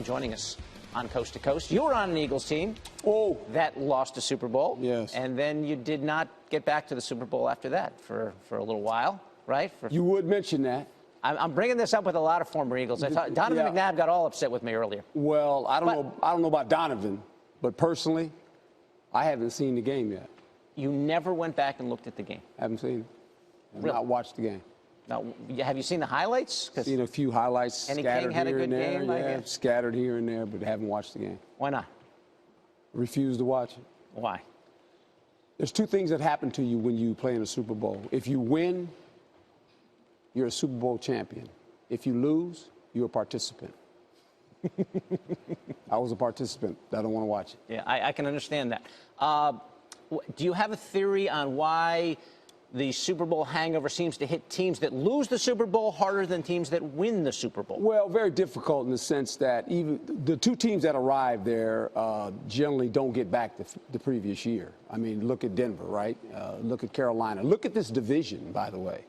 joining us on Coast to Coast. You were on an Eagles team that lost a Super Bowl. Yes. And then you did not get back to the Super Bowl after that for a little while, right? You would mention that. I'm bringing this up with a lot of former Eagles. I thought Donovan McNabb got all upset with me earlier. Well, I don't know about Donovan, but personally, I haven't seen the game yet. You never went back and looked at the game? Haven't seen it. Really? Not watched the game. Now, have you seen the highlights? Seen a few highlights Kenny scattered King had a here good and there. game, I Yeah, guess. scattered here and there, but haven't watched the game. Why not? Refuse to watch it. Why? There's two things that happen to you when you play in a Super Bowl. If you win, you're a Super Bowl champion. If you lose, you're a participant. I was a participant. I don't want to watch it. Yeah, I can understand that. Do you have a theory on why the Super Bowl hangover seems to hit teams that lose the Super Bowl harder than teams that win the Super Bowl? Well, very difficult in the sense that even the two teams that arrive there generally don't get back the previous year. I mean, look at Denver, right? Look at Carolina. Look at this division, by the way.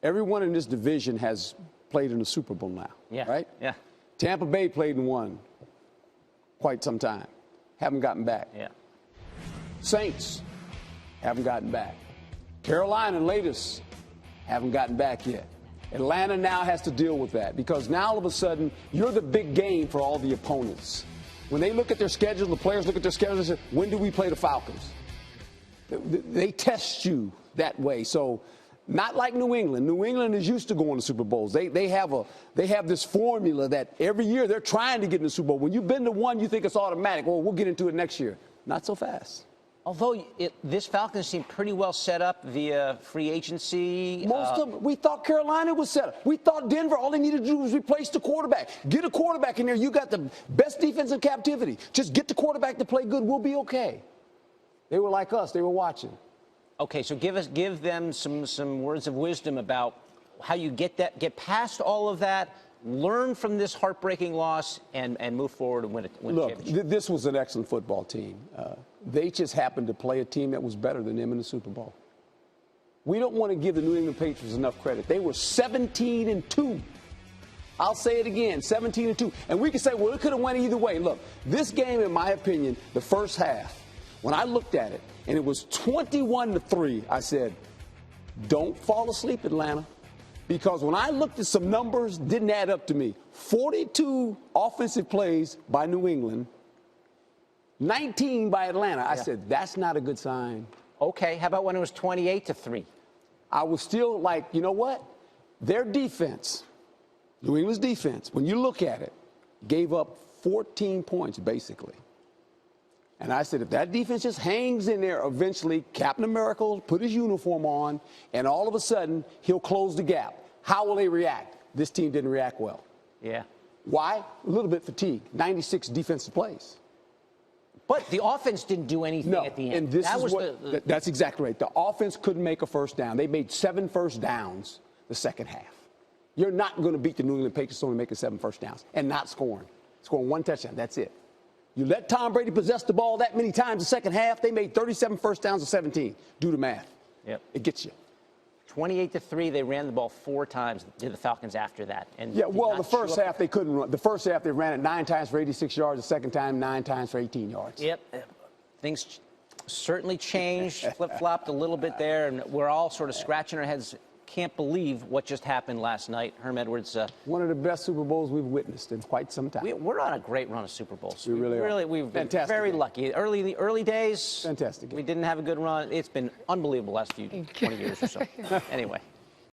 Everyone in this division has played in the Super Bowl now, right? Yeah. Tampa Bay played in one quite some time. Haven't gotten back. Yeah. Saints haven't gotten back. Carolina latest haven't gotten back yet. Atlanta now has to deal with that because now all of a sudden you're the big game for all the opponents. When they look at their schedule, the players look at their schedule and say, when do we play the Falcons? They test you that way. So not like New England. New England is used to going to Super Bowls. They have this formula that every year they're trying to get in the Super Bowl. When you've been to one, you think it's automatic. Well, we'll get into it next year. Not so fast. Although this Falcons seemed pretty well set up via free agency. Most of them. We thought Carolina was set up. We thought Denver, all they needed to do was replace the quarterback. Get a quarterback in there. You got the best defense in captivity. Just get the quarterback to play good. We'll be okay. They were like us. They were watching. Okay, so give them some words of wisdom about how you get past all of that, learn from this heartbreaking loss, and move forward and win a championship. Look, this was an excellent football team. They just happened to play a team that was better than them in the Super Bowl. We don't want to give the New England Patriots enough credit. They were 17-2. I'll say it again, 17-2. And we can say, well, it could have went either way. Look, this game, in my opinion, the first half, when I looked at it, and it was 21-3, I said, don't fall asleep, Atlanta. Because when I looked at some numbers, didn't add up to me. 42 offensive plays by New England, 19 by Atlanta. I said, that's not a good sign. Okay, how about when it was 28-3? I was still like, you know what? Their defense, New England's defense, when you look at it, gave up 14 points, basically. And I said, if that defense just hangs in there, eventually Captain America will put his uniform on, and all of a sudden, he'll close the gap. How will they react? This team didn't react well. Yeah. Why? A little bit fatigued. 96 defensive plays. But the offense didn't do anything at the end. And this that's exactly right. The offense couldn't make a first down. They made 7 first downs the second half. You're not going to beat the New England Patriots only making 7 first downs and not scoring. Scoring 1 touchdown. That's it. You let Tom Brady possess the ball that many times the second half, they made 37 first downs to 17. Do the math. Yep. It gets you. 28-3, they ran the ball 4 times to the Falcons after that. And yeah, well, the first half they couldn't run. The first half they ran it 9 times for 86 yards. The second time, 9 times for 18 yards. Yep. Things certainly changed, flip-flopped a little bit there, and we're all sort of scratching our heads. Can't believe what just happened last night. Herm Edwards. One of the best Super Bowls we've witnessed in quite some time. We're on a great run of Super Bowls. We really are. We've been Fantastic very game. lucky. Early days. Fantastic game. We didn't have a good run. It's been unbelievable the last 20 years or so. Anyway.